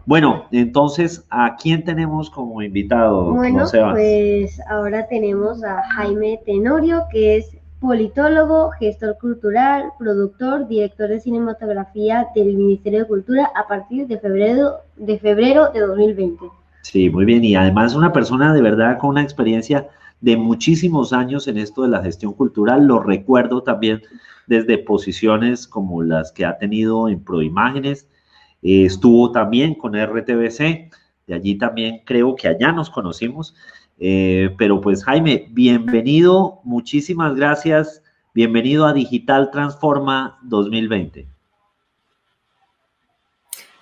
Bueno, entonces, ¿a quién tenemos como invitado, don Bueno, Sebas? pues ahora tenemos a Jaime Tenorio, que es politólogo, gestor cultural, productor, director de cinematografía del Ministerio de Cultura a partir de febrero de 2020. Sí, muy bien. Y además una persona de verdad con una experiencia de muchísimos años en esto de la gestión cultural. Lo recuerdo también desde posiciones como las que ha tenido en Proimágenes. Estuvo también con RTBC. De allí también creo que allá nos conocimos. Pero pues Jaime, bienvenido. Muchísimas gracias. Bienvenido a Digital Transforma 2020.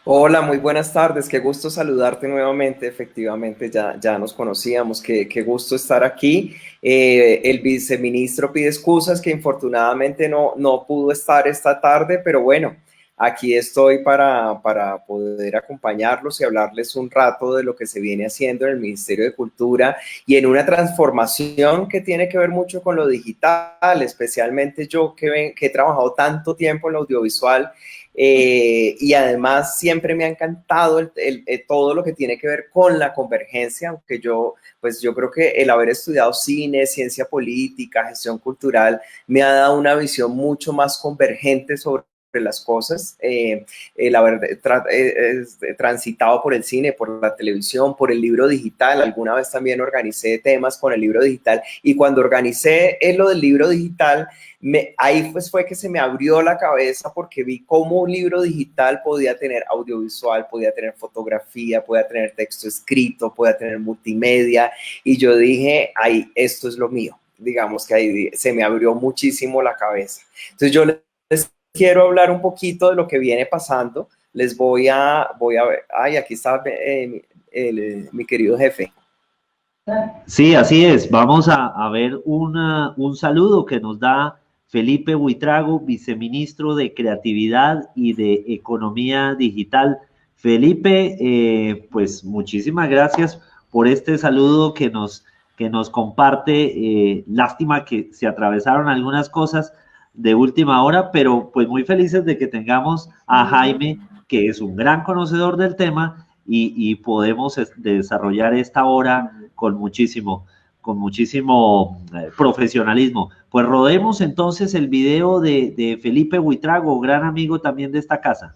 Hola, muy buenas tardes. Qué gusto saludarte nuevamente. Efectivamente, ya nos conocíamos. Qué gusto estar aquí. El viceministro pide excusas que infortunadamente no pudo estar esta tarde, pero bueno, aquí estoy para poder acompañarlos y hablarles un rato de lo que se viene haciendo en el Ministerio de Cultura y en una transformación que tiene que ver mucho con lo digital, especialmente yo que he trabajado tanto tiempo en lo audiovisual. Y además siempre me ha encantado todo lo que tiene que ver con la convergencia, aunque yo creo que el haber estudiado cine, ciencia política, gestión cultural, me ha dado una visión mucho más convergente sobre las cosas, el haber transitado por el cine, por la televisión, por el libro digital. Alguna vez también organicé temas con el libro digital, y cuando organicé lo del libro digital, ahí pues fue que se me abrió la cabeza, porque vi cómo un libro digital podía tener audiovisual, podía tener fotografía, podía tener texto escrito, podía tener multimedia, y yo dije, ay, esto es lo mío. Digamos que ahí se me abrió muchísimo la cabeza. Entonces yo les quiero hablar un poquito de lo que viene pasando. Les voy a ver, ay, aquí está mi querido jefe. Sí, así es. Vamos a ver un saludo que nos da Felipe Buitrago, viceministro de Creatividad y de Economía Digital. Felipe, pues muchísimas gracias por este saludo que nos comparte. Lástima que se atravesaron algunas cosas de última hora, pero pues muy felices de que tengamos a Jaime, que es un gran conocedor del tema y podemos desarrollar esta hora con muchísimo profesionalismo. Pues rodemos entonces el video de Felipe Buitrago, gran amigo también de esta casa.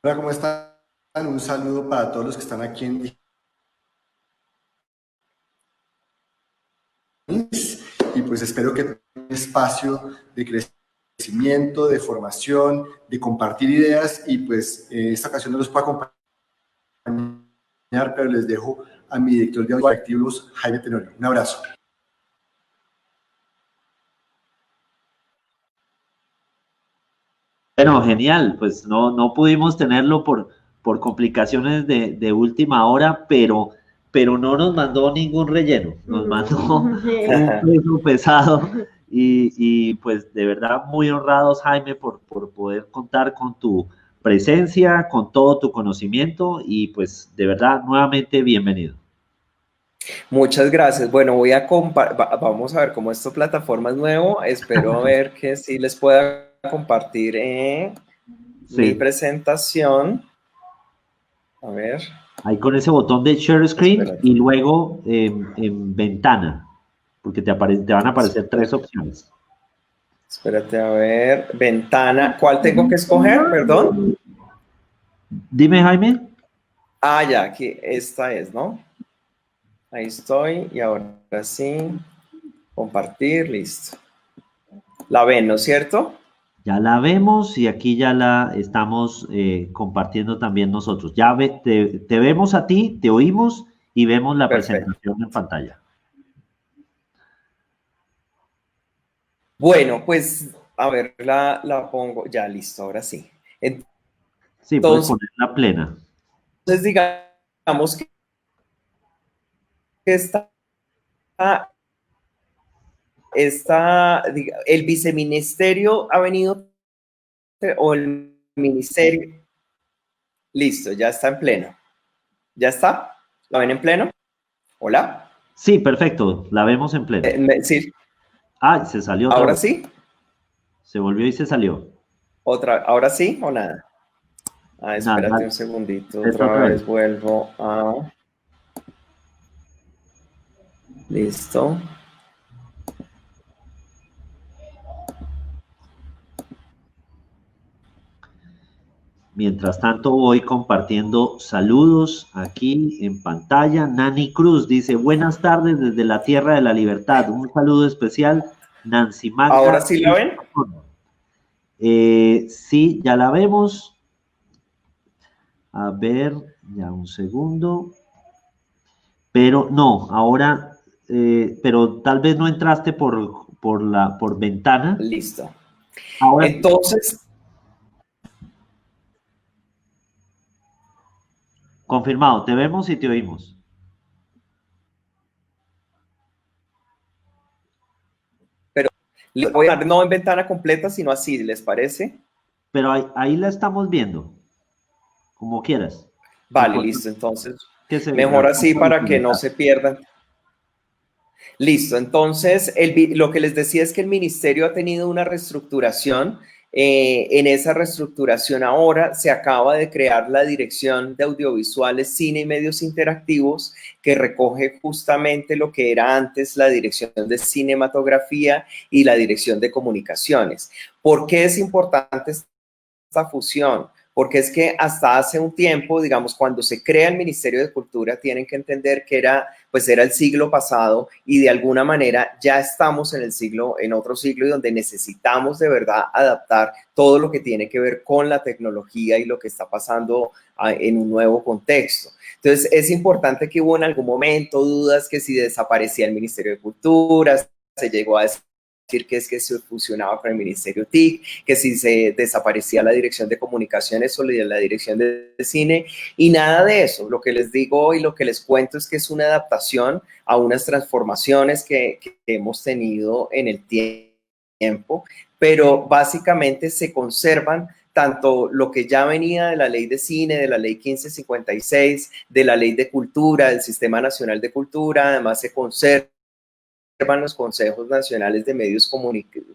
Hola, ¿cómo están? Un saludo para todos los que están aquí en Digital, y pues espero que tengan un espacio de crecimiento, de formación, de compartir ideas, y pues esta ocasión no los puedo acompañar, pero les dejo a mi director de audiovisuales, Jaime Tenorio. Un abrazo. Bueno, genial, pues no pudimos tenerlo por complicaciones de última hora, pero no nos mandó ningún relleno, nos mandó un peso pesado y pues de verdad muy honrados, Jaime, por poder contar con tu presencia, con todo tu conocimiento y pues de verdad nuevamente bienvenido. Muchas gracias. Bueno, vamos a ver cómo esta plataforma es nuevo. Espero ver que sí les pueda compartir mi Sí, presentación. A ver, ahí con ese botón de share screen espérate, y luego en ventana, porque te van a aparecer tres opciones. espérate, a ver, ventana. ¿Cuál tengo que escoger? Perdón. Dime, Jaime. Ah, ya, aquí, esta es, ¿no? Ahí estoy, y ahora sí, compartir, listo. La ven, ¿no es cierto? Ya la vemos y aquí ya la estamos compartiendo también nosotros. Te vemos a ti, te oímos y vemos la Perfecto. presentación en pantalla. Bueno, pues, a ver, la pongo, ya, listo, ahora sí. Sí, puedes Entonces, ponerla plena. digamos que esta, el viceministerio ha venido, o el ministerio, listo, ya está en pleno. ¿Ya está? ¿La ven en pleno? Hola. Sí, perfecto, la vemos en pleno. Sí, Ah, se salió otra ahora vez. sí. Se volvió y se salió. Otra, ¿ahora sí o nada? Espérate Nada, un segundito, otra otra vez. vez vuelvo a... Listo. Mientras tanto, voy compartiendo saludos aquí en pantalla. Nani Cruz dice, buenas tardes desde la Tierra de la Libertad. Un saludo especial, Nancy ¿Ahora Magda. sí la ven? Sí, ya la vemos. A ver, ya un segundo. Pero no, ahora, pero tal vez no entraste por ventana. Listo. Ahora sí. Entonces, Confirmado, te vemos y te oímos. pero le voy a dar no en ventana completa, sino así, ¿les parece? Pero ahí la estamos viendo, como quieras. Lo Vale, importante listo. Entonces, es que se vea mejor así con para que no utilidad. se pierdan. Listo, entonces lo que les decía es que el ministerio ha tenido una reestructuración. En esa reestructuración ahora se acaba de crear la Dirección de Audiovisuales, Cine y Medios Interactivos, que recoge justamente lo que era antes la Dirección de Cinematografía y la Dirección de Comunicaciones. ¿Por qué es importante esta fusión? Porque es que hasta hace un tiempo, digamos, cuando se crea el Ministerio de Cultura, tienen que entender que era el siglo pasado y de alguna manera ya estamos en otro siglo y donde necesitamos de verdad adaptar todo lo que tiene que ver con la tecnología y lo que está pasando en un nuevo contexto. Entonces, es importante que hubo en algún momento dudas que si desaparecía el Ministerio de Cultura, se llegó a decir que es que se fusionaba con el Ministerio TIC, que si se desaparecía la Dirección de Comunicaciones o la Dirección de Cine, y nada de eso. Lo que les digo y lo que les cuento es que es una adaptación a unas transformaciones que hemos tenido en el tiempo, pero básicamente se conservan tanto lo que ya venía de la ley de cine, de la ley 1556, de la ley de cultura, del Sistema Nacional de Cultura, además se conserva los consejos nacionales de medios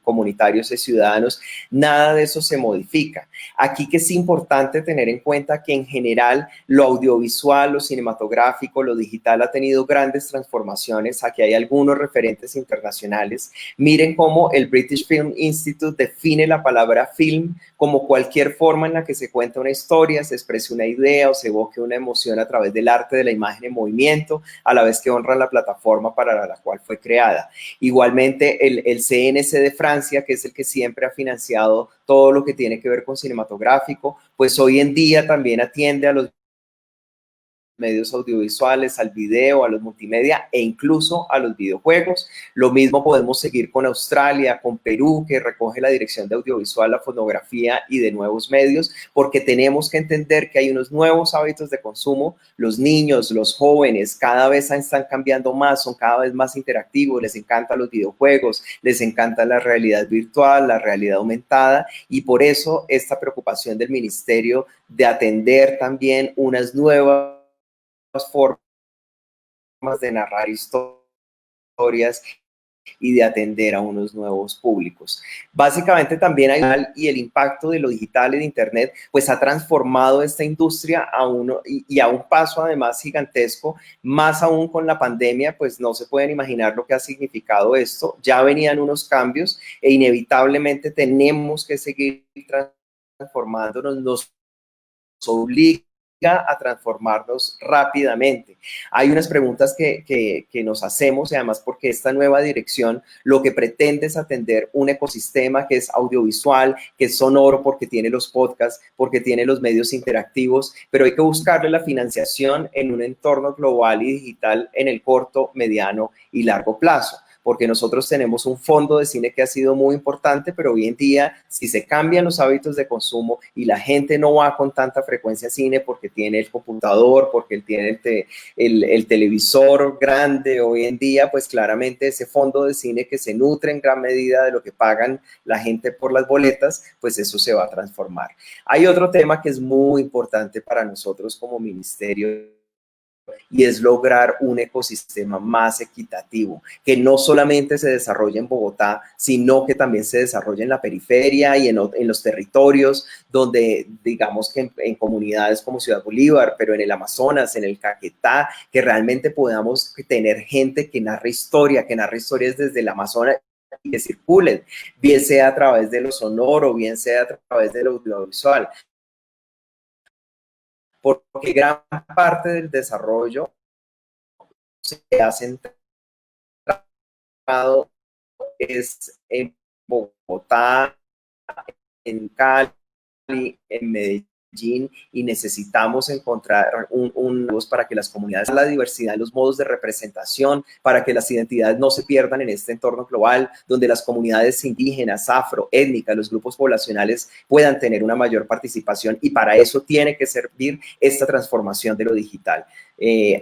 comunitarios y ciudadanos, nada de eso se modifica. Aquí que es importante tener en cuenta que en general lo audiovisual, lo cinematográfico, lo digital ha tenido grandes transformaciones. Aquí hay algunos referentes internacionales. Miren cómo el British Film Institute define la palabra film como cualquier forma en la que se cuenta una historia, se exprese una idea o se evoque una emoción a través del arte, de la imagen en movimiento, a la vez que honra la plataforma para la cual fue creada. Igualmente el CNC de Francia, que es el que siempre ha financiado todo lo que tiene que ver con cinematográfico, pues hoy en día también atiende a los medios audiovisuales, al video, a los multimedia e incluso a los videojuegos. Lo mismo podemos seguir con Australia, con Perú, que recoge la dirección de audiovisual, la fotografía y de nuevos medios, porque tenemos que entender que hay unos nuevos hábitos de consumo. Los niños, los jóvenes, cada vez están cambiando más, son cada vez más interactivos, les encantan los videojuegos, les encanta la realidad virtual, la realidad aumentada, y por eso esta preocupación del ministerio de atender también unas nuevas formas de narrar historias y de atender a unos nuevos públicos. Básicamente también hay y el impacto de lo digital y de Internet pues ha transformado esta industria a un paso además gigantesco, más aún con la pandemia, pues no se pueden imaginar lo que ha significado esto. Ya venían unos cambios e inevitablemente tenemos que seguir transformándonos, nos obliga a transformarnos rápidamente. Hay unas preguntas que nos hacemos y además porque esta nueva dirección lo que pretende es atender un ecosistema que es audiovisual, que es sonoro porque tiene los podcasts, porque tiene los medios interactivos, pero hay que buscarle la financiación en un entorno global y digital en el corto, mediano y largo plazo, porque nosotros tenemos un fondo de cine que ha sido muy importante, pero hoy en día, si se cambian los hábitos de consumo y la gente no va con tanta frecuencia a cine porque tiene el computador, porque tiene el televisor grande hoy en día, pues claramente ese fondo de cine que se nutre en gran medida de lo que pagan la gente por las boletas, pues eso se va a transformar. Hay otro tema que es muy importante para nosotros como ministerio y es lograr un ecosistema más equitativo, que no solamente se desarrolle en Bogotá, sino que también se desarrolle en la periferia y en los territorios donde, digamos que en comunidades como Ciudad Bolívar, pero en el Amazonas, en el Caquetá, que realmente podamos tener gente que narre historias desde el Amazonas y que circulen, bien sea a través de lo sonoro, bien sea a través de lo audiovisual, porque gran parte del desarrollo se ha centrado es en Bogotá, en Cali, en Medellín, y necesitamos encontrar para que las comunidades, la diversidad, los modos de representación, para que las identidades no se pierdan en este entorno global, donde las comunidades indígenas, afro, étnicas, los grupos poblacionales puedan tener una mayor participación, y para eso tiene que servir esta transformación de lo digital.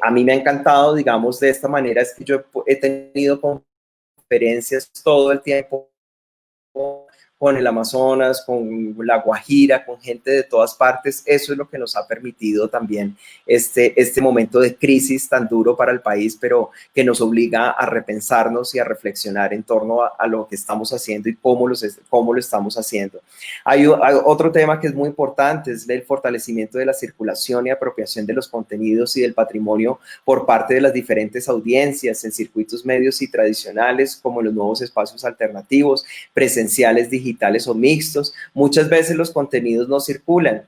A mí me ha encantado, digamos, de esta manera, es que yo he tenido conferencias todo el tiempo con el Amazonas, con la Guajira, con gente de todas partes. Eso es lo que nos ha permitido también este momento de crisis tan duro para el país, pero que nos obliga a repensarnos y a reflexionar en torno a lo que estamos haciendo y cómo lo estamos haciendo. Hay otro tema que es muy importante, es el fortalecimiento de la circulación y apropiación de los contenidos y del patrimonio por parte de las diferentes audiencias en circuitos medios y tradicionales, como los nuevos espacios alternativos, presenciales, digitales o mixtos. Muchas veces los contenidos no circulan.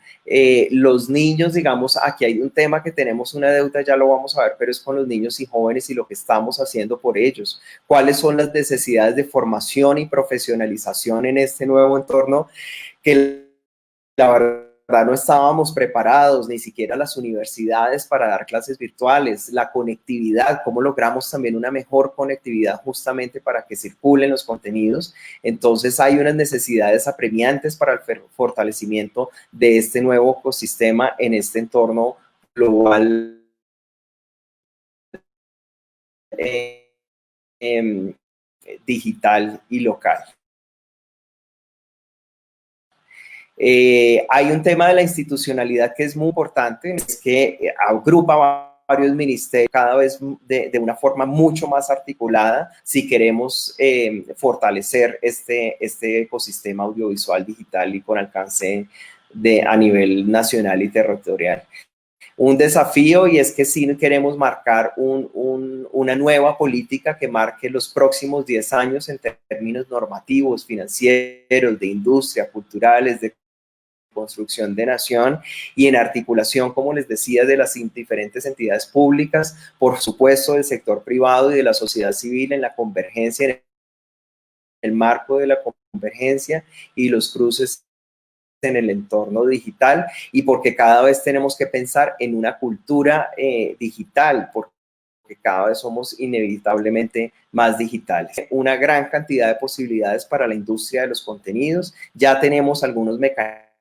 Los niños, digamos, aquí hay un tema que tenemos una deuda, ya lo vamos a ver, pero es con los niños y jóvenes y lo que estamos haciendo por ellos. ¿Cuáles son las necesidades de formación y profesionalización en este nuevo entorno que la verdad no estábamos preparados, ni siquiera las universidades, para dar clases virtuales? La conectividad, cómo logramos también una mejor conectividad justamente para que circulen los contenidos. Entonces hay unas necesidades apremiantes para el fortalecimiento de este nuevo ecosistema en este entorno global digital y local. Hay un tema de la institucionalidad que es muy importante, es que agrupa varios ministerios cada vez de una forma mucho más articulada si queremos fortalecer este ecosistema audiovisual digital y con alcance a nivel nacional y territorial. Un desafío, y es que sí queremos marcar una nueva política que marque los próximos 10 años en términos normativos, financieros, de industria, culturales, de construcción de nación y en articulación, como les decía, de las diferentes entidades públicas, por supuesto del sector privado y de la sociedad civil en la convergencia, en el marco de la convergencia y los cruces en el entorno digital, y porque cada vez tenemos que pensar en una cultura digital, porque cada vez somos inevitablemente más digitales. Una gran cantidad de posibilidades para la industria de los contenidos. Ya tenemos algunos mecanismos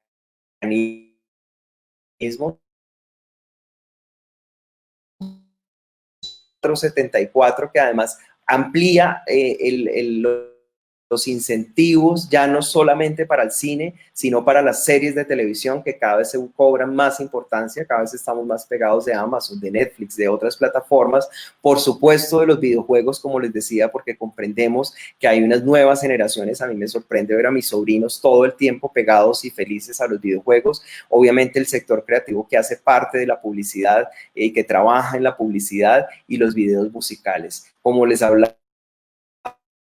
474 que además amplía los incentivos ya no solamente para el cine, sino para las series de televisión, que cada vez se cobran más importancia, cada vez estamos más pegados de Amazon, de Netflix, de otras plataformas, por supuesto de los videojuegos, como les decía, porque comprendemos que hay unas nuevas generaciones. A mí me sorprende ver a mis sobrinos todo el tiempo pegados y felices a los videojuegos. Obviamente el sector creativo que hace parte de la publicidad, que trabaja en la publicidad y los videos musicales. Como les hablaba,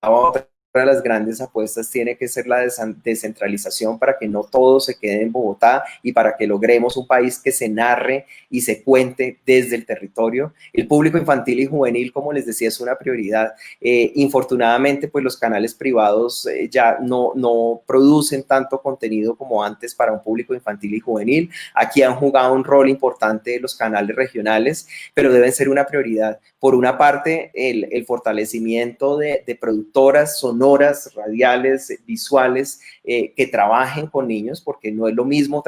otra de las grandes apuestas tiene que ser la descentralización para que no todo se quede en Bogotá y para que logremos un país que se narre y se cuente desde el territorio. El público infantil y juvenil, como les decía, es una prioridad. Infortunadamente, pues los canales privados ya no producen tanto contenido como antes para un público infantil y juvenil. Aquí han jugado un rol importante los canales regionales, pero deben ser una prioridad. Por una parte, el fortalecimiento de productoras sonoras, radiales, visuales, que trabajen con niños, porque no es lo mismo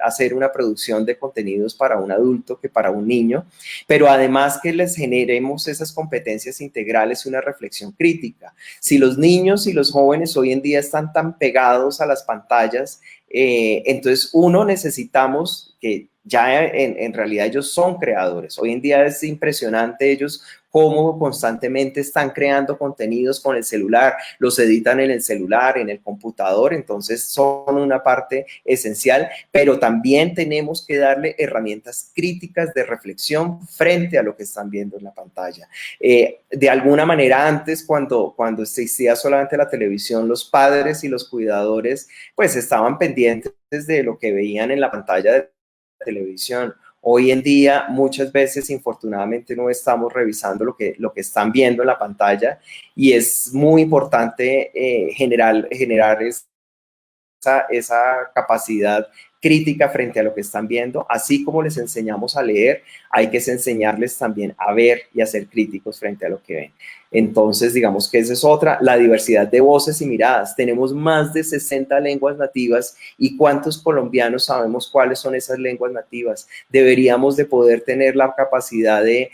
hacer una producción de contenidos para un adulto que para un niño, pero además que les generemos esas competencias integrales y una reflexión crítica. Si los niños y los jóvenes hoy en día están tan pegados a las pantallas, entonces necesitamos que ya en realidad ellos son creadores. Hoy en día es impresionante ellos cómo constantemente están creando contenidos con el celular, los editan en el celular, en el computador, entonces son una parte esencial, pero también tenemos que darle herramientas críticas de reflexión frente a lo que están viendo en la pantalla. De alguna manera antes, cuando existía solamente la televisión, los padres y los cuidadores pues estaban pendientes de lo que veían en la pantalla de televisión. Hoy en día, muchas veces, infortunadamente, no estamos revisando lo que están viendo en la pantalla y es muy importante generar esa capacidad crítica frente a lo que están viendo. Así como les enseñamos a leer, hay que enseñarles también a ver y a ser críticos frente a lo que ven. Entonces, digamos que esa es otra, la diversidad de voces y miradas. Tenemos más de 60 lenguas nativas y ¿cuántos colombianos sabemos cuáles son esas lenguas nativas? Deberíamos de poder tener la capacidad de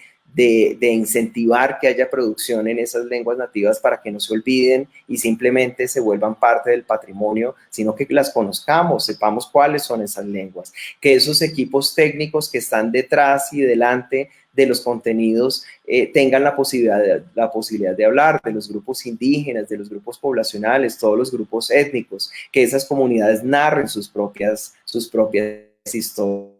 incentivar que haya producción en esas lenguas nativas para que no se olviden y simplemente se vuelvan parte del patrimonio, sino que las conozcamos, sepamos cuáles son esas lenguas, que esos equipos técnicos que están detrás y delante de los contenidos tengan la posibilidad de hablar de los grupos indígenas, de los grupos poblacionales, todos los grupos étnicos, que esas comunidades narren sus propias historias.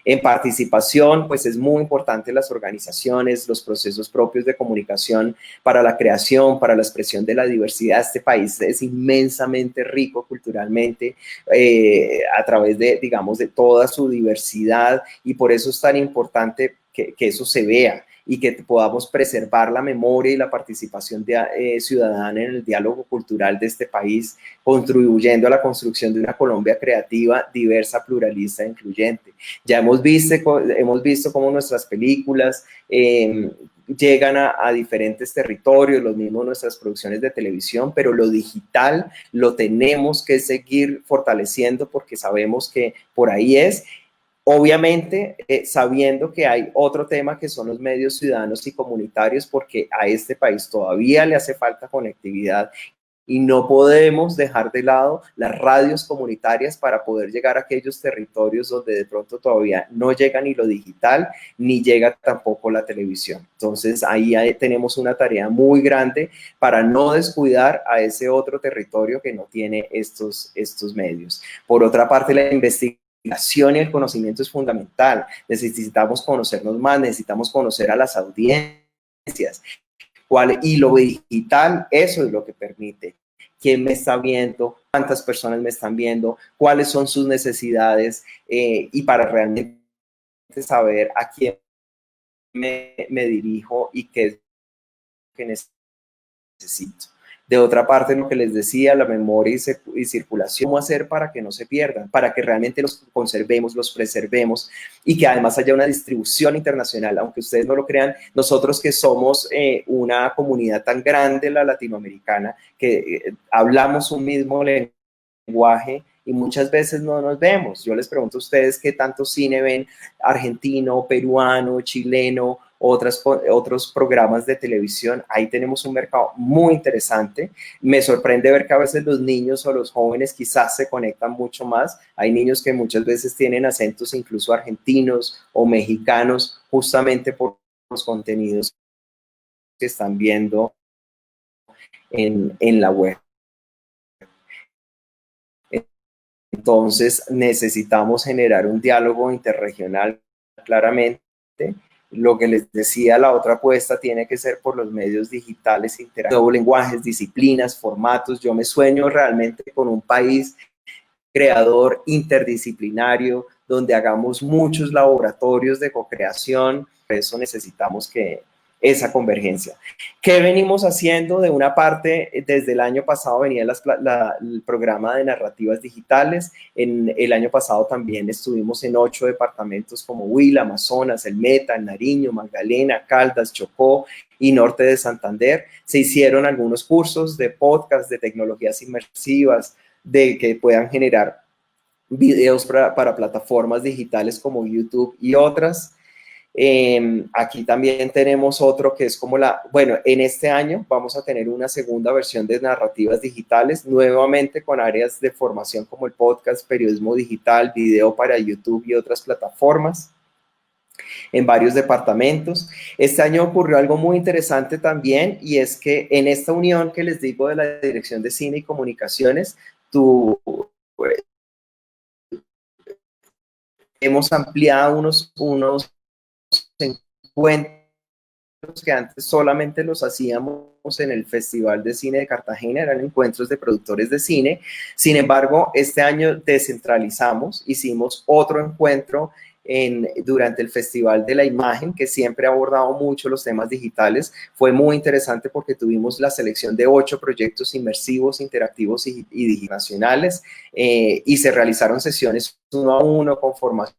En participación, pues es muy importante las organizaciones, los procesos propios de comunicación para la creación, para la expresión de la diversidad. Este país es inmensamente rico culturalmente a través de, digamos, de toda su diversidad y por eso es tan importante que eso se vea y que podamos preservar la memoria y la participación ciudadana en el diálogo cultural de este país, contribuyendo a la construcción de una Colombia creativa, diversa, pluralista e incluyente. Ya hemos visto cómo nuestras películas llegan a diferentes territorios, los mismos nuestras producciones de televisión, pero lo digital lo tenemos que seguir fortaleciendo porque sabemos que por ahí es. Obviamente, sabiendo que hay otro tema que son los medios ciudadanos y comunitarios, porque a este país todavía le hace falta conectividad y no podemos dejar de lado las radios comunitarias para poder llegar a aquellos territorios donde de pronto todavía no llega ni lo digital, ni llega tampoco la televisión. Entonces, ahí tenemos una tarea muy grande para no descuidar a ese otro territorio que no tiene estos medios. Por otra parte, la investigación y el conocimiento es fundamental. Necesitamos conocernos más, necesitamos conocer a las audiencias. Y lo digital, eso es lo que permite. ¿Quién me está viendo? ¿Cuántas personas me están viendo? ¿Cuáles son sus necesidades? Y para realmente saber a quién me dirijo y qué es lo que necesito. De otra parte, lo que les decía, la memoria y circulación, ¿cómo hacer para que no se pierdan? Para que realmente los conservemos, los preservemos y que además haya una distribución internacional. Aunque ustedes no lo crean, nosotros que somos una comunidad tan grande, la latinoamericana, que hablamos un mismo lenguaje y muchas veces no nos vemos. Yo les pregunto a ustedes qué tanto cine ven, argentino, peruano, chileno, otros programas de televisión. Ahí tenemos un mercado muy interesante. Me sorprende ver que a veces los niños o los jóvenes quizás se conectan mucho más. Hay niños que muchas veces tienen acentos incluso argentinos o mexicanos justamente por los contenidos que están viendo en la web. Entonces necesitamos generar un diálogo interregional claramente. Lo que les decía, la otra apuesta tiene que ser por los medios digitales, nuevos lenguajes, disciplinas, formatos. Yo me sueño realmente con un país creador interdisciplinario, donde hagamos muchos laboratorios de co-creación. Por eso necesitamos esa convergencia. ¿Qué venimos haciendo? De una parte, desde el año pasado venía el programa de narrativas digitales. El año pasado también estuvimos en 8 departamentos como Huila, Amazonas, El Meta, El Nariño, Magdalena, Caldas, Chocó y Norte de Santander. Se hicieron algunos cursos de podcast, de tecnologías inmersivas, de que puedan generar videos para plataformas digitales como YouTube y otras. Aquí también tenemos otro que es como bueno, en este año vamos a tener una segunda versión de narrativas digitales, nuevamente con áreas de formación como el podcast, periodismo digital, video para YouTube y otras plataformas en varios departamentos. Este año ocurrió algo muy interesante también, y es que en esta unión que les digo de la Dirección de Cine y Comunicaciones, hemos ampliado unos encuentros que antes solamente los hacíamos en el Festival de Cine de Cartagena, eran encuentros de productores de cine. Sin embargo, este año descentralizamos, hicimos otro encuentro durante el Festival de la Imagen, que siempre ha abordado mucho los temas digitales. Fue muy interesante porque tuvimos la selección de 8 proyectos inmersivos, interactivos y diginacionales, y se realizaron sesiones 1 a 1 con formación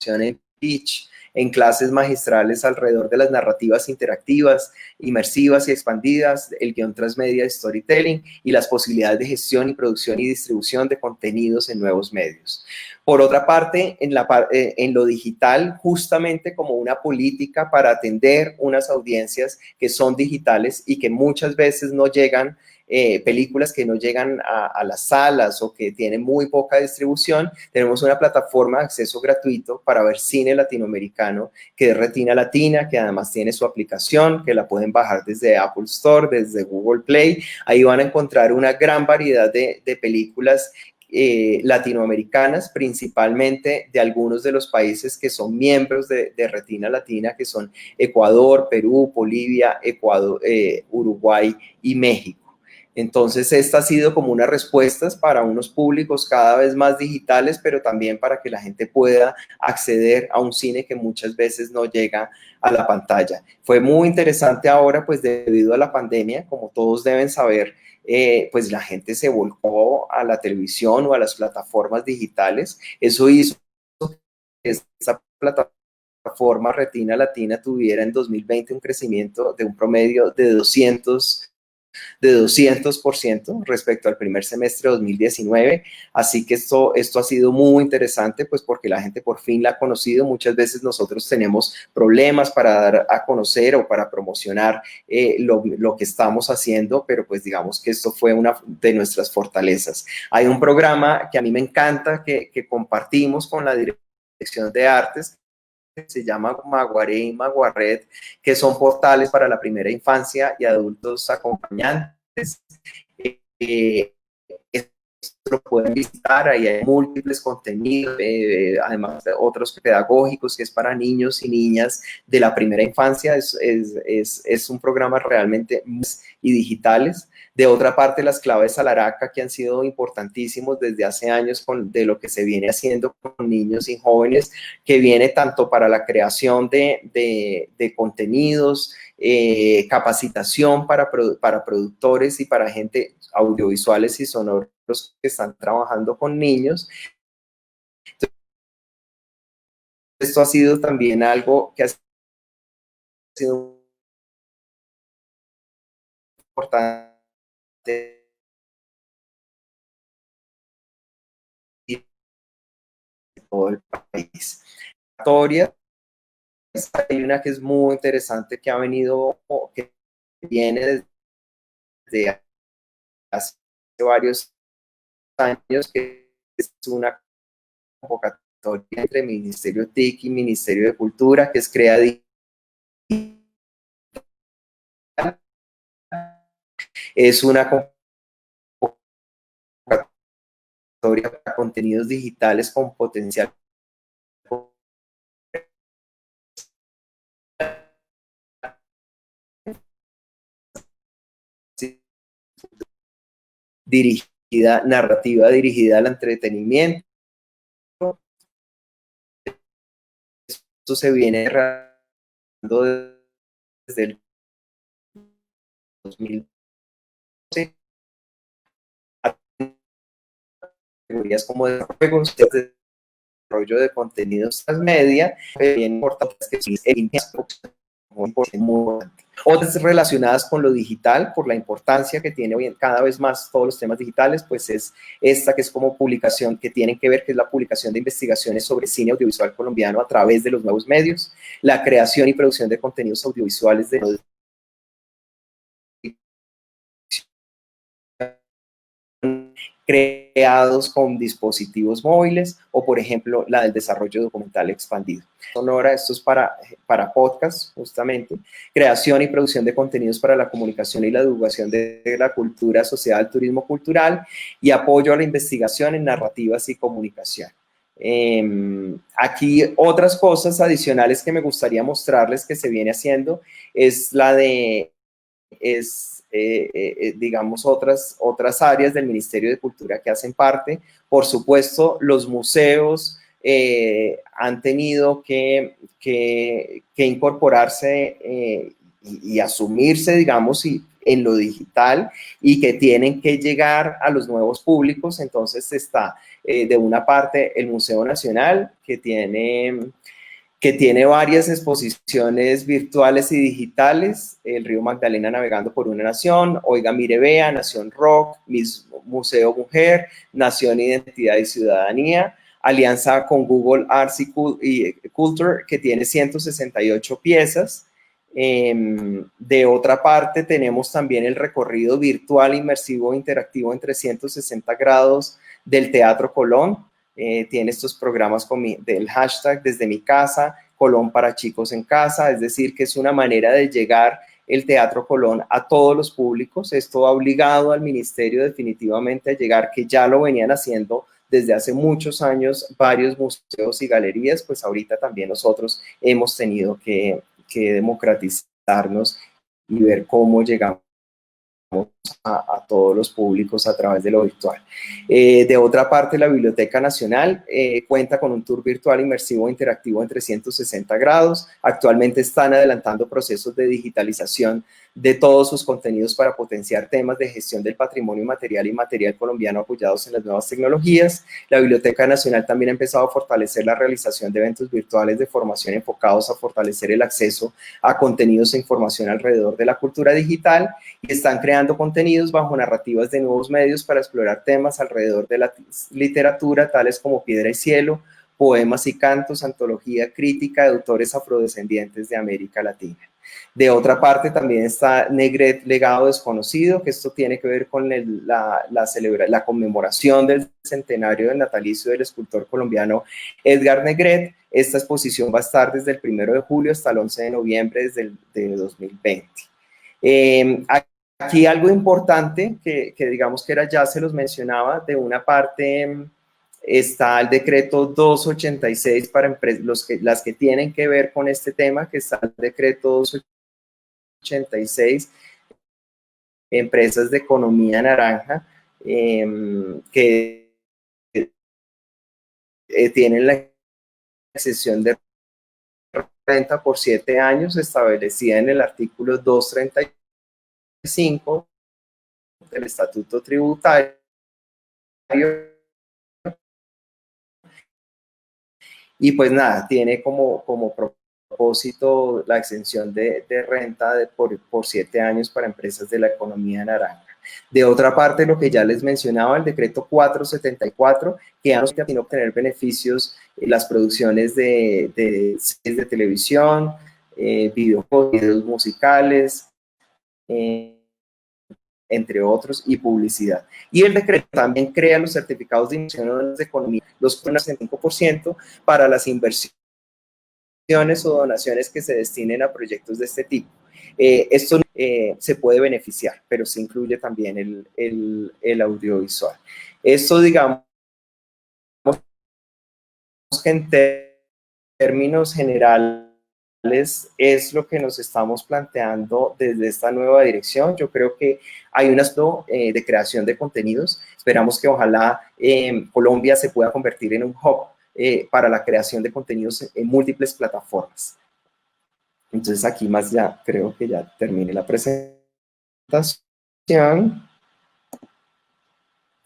en pitch, en clases magistrales alrededor de las narrativas interactivas, inmersivas y expandidas, el guión transmedia de storytelling y las posibilidades de gestión y producción y distribución de contenidos en nuevos medios. Por otra parte, en lo digital, justamente como una política para atender unas audiencias que son digitales y que muchas veces no llegan, películas que no llegan a las salas o que tienen muy poca distribución, tenemos una plataforma de acceso gratuito para ver cine latinoamericano, que es Retina Latina, que además tiene su aplicación, que la pueden bajar desde Apple Store, desde Google Play. Ahí van a encontrar una gran variedad de películas latinoamericanas, principalmente de algunos de los países que son miembros de Retina Latina, que son Ecuador, Perú, Bolivia, Uruguay y México. Entonces, esta ha sido como unas respuestas para unos públicos cada vez más digitales, pero también para que la gente pueda acceder a un cine que muchas veces no llega a la pantalla. Fue muy interesante ahora, pues debido a la pandemia, como todos deben saber, pues la gente se volcó a la televisión o a las plataformas digitales. Eso hizo que esta plataforma Retina Latina tuviera en 2020 un crecimiento de un promedio de 200% respecto al primer semestre de 2019, así que esto ha sido muy interesante, pues porque la gente por fin la ha conocido. Muchas veces nosotros tenemos problemas para dar a conocer o para promocionar lo que estamos haciendo, pero pues digamos que esto fue una de nuestras fortalezas. Hay un programa que a mí me encanta, que compartimos con la Dirección de Artes, se llama Maguaré y Maguarret, que son portales para la primera infancia y adultos acompañantes. Esto lo pueden visitar, ahí hay múltiples contenidos, además de otros pedagógicos, que es para niños y niñas de la primera infancia. Es un programa realmente y digitales. De otra parte, las claves Alaraca, que han sido importantísimos desde hace años de lo que se viene haciendo con niños y jóvenes, que viene tanto para la creación de contenidos, capacitación para productores y para gente audiovisuales y sonoros que están trabajando con niños. Entonces, esto ha sido también algo que ha sido importante en todo el país. Hay una que es muy interesante, que ha venido, que viene desde hace varios años, que es una convocatoria entre Ministerio TIC y Ministerio de Cultura, que es Crea Digital. Es una convocatoria para contenidos digitales con potencial narrativa dirigida al entretenimiento. Esto se viene realizando desde el 2012, categorías como de juegos, de desarrollo de contenidos transmedia, bien importantes, que son muy importantes. Otras relacionadas con lo digital, por la importancia que tiene hoy cada vez más todos los temas digitales, pues es esta que es como publicación, que tienen que ver, que es la publicación de investigaciones sobre cine audiovisual colombiano a través de los nuevos medios, la creación y producción de contenidos audiovisuales de creados con dispositivos móviles o, por ejemplo, la del desarrollo documental expandido. Sonora, esto es para podcast, justamente. Creación y producción de contenidos para la comunicación y la divulgación de la cultura asociada al turismo cultural y apoyo a la investigación en narrativas y comunicación. Aquí otras cosas adicionales que me gustaría mostrarles que se viene haciendo es la de digamos, otras áreas del Ministerio de Cultura que hacen parte. Por supuesto, los museos han tenido que incorporarse y asumirse, digamos, en lo digital y que tienen que llegar a los nuevos públicos. Entonces está de una parte el Museo Nacional, que tiene varias exposiciones virtuales y digitales, el Río Magdalena navegando por una nación, Oiga Mire Vea, Nación Rock, Museo Mujer, Nación Identidad y Ciudadanía, alianza con Google Arts y Culture, que tiene 168 piezas. De otra parte, tenemos también el recorrido virtual, inmersivo, interactivo en 360 grados del Teatro Colón. Tiene estos programas del hashtag Desde mi casa, Colón para chicos en casa, es decir, que es una manera de llegar el Teatro Colón a todos los públicos. Esto ha obligado al ministerio definitivamente a llegar, que ya lo venían haciendo desde hace muchos años varios museos y galerías, pues ahorita también nosotros hemos tenido que democratizarnos y ver cómo llegamos a todos los públicos a través de lo virtual. De otra parte, la Biblioteca Nacional cuenta con un tour virtual inmersivo interactivo en 360 grados. Actualmente están adelantando procesos de digitalización de todos sus contenidos para potenciar temas de gestión del patrimonio material y inmaterial colombiano apoyados en las nuevas tecnologías. La Biblioteca Nacional también ha empezado a fortalecer la realización de eventos virtuales de formación enfocados a fortalecer el acceso a contenidos e información alrededor de la cultura digital, y están creando contenidos bajo narrativas de nuevos medios para explorar temas alrededor de la literatura, tales como Piedra y Cielo, poemas y cantos, antología crítica de autores afrodescendientes de América Latina. De otra parte, también está Negret, Legado Desconocido, que esto tiene que ver con la conmemoración del centenario del natalicio del escultor colombiano Edgar Negret. Esta exposición va a estar desde el 1 de julio hasta el 11 de noviembre de 2020. Aquí algo importante que digamos que ya se los mencionaba, de una parte está el decreto 286 para las que tienen que ver con este tema, que está el decreto 286, empresas de economía naranja, que tienen la exención de renta por 7 años, establecida en el artículo 235 del Estatuto Tributario, y pues nada, tiene como propósito la exención de renta por 7 años para empresas de la economía naranja. De otra parte, lo que ya les mencionaba, el decreto 474, que ya no tiene que obtener beneficios las producciones de series de televisión, videos musicales, entre otros, y publicidad. Y el decreto también crea los certificados de inversión de economía, los 5% para las inversiones o donaciones que se destinen a proyectos de este tipo. Esto se puede beneficiar, pero se incluye también el audiovisual. Esto, digamos, que en términos generales es lo que nos estamos planteando desde esta nueva dirección. Yo creo que hay un aspecto de creación de contenidos. Esperamos que ojalá Colombia se pueda convertir en un hub para la creación de contenidos en múltiples plataformas. Entonces aquí más ya creo que ya terminé la presentación.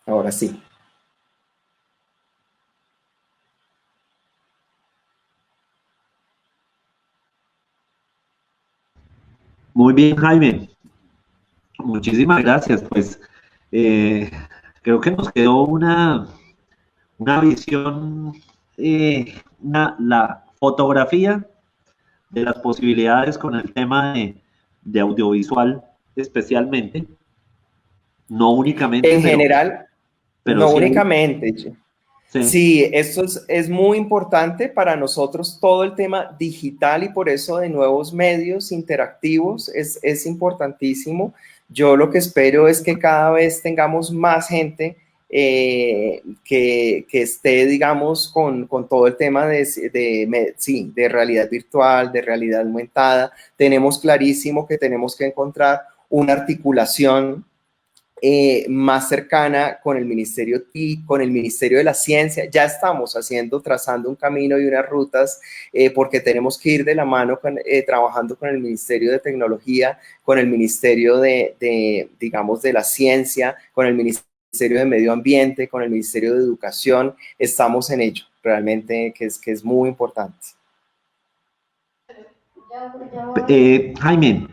Ahora sí. Muy bien, Jaime. Muchísimas gracias. Pues creo que nos quedó una visión, la fotografía de las posibilidades con el tema de audiovisual especialmente, no únicamente, En general, pero no sí hay, únicamente. sí, Sí, esto es muy importante para nosotros, todo el tema digital y por eso de nuevos medios interactivos es importantísimo. Yo lo que espero es que cada vez tengamos más gente que esté, digamos, con todo el tema sí, de realidad virtual, de realidad aumentada. Tenemos clarísimo que tenemos que encontrar una articulación más cercana con el Ministerio TIC, con el Ministerio de la Ciencia. Ya estamos trazando un camino y unas rutas porque tenemos que ir de la mano trabajando con el Ministerio de Tecnología, con el Ministerio digamos, de la Ciencia, con el Ministerio de Medio Ambiente, con el Ministerio de Educación. Estamos en ello, realmente, que es muy importante. Jaime,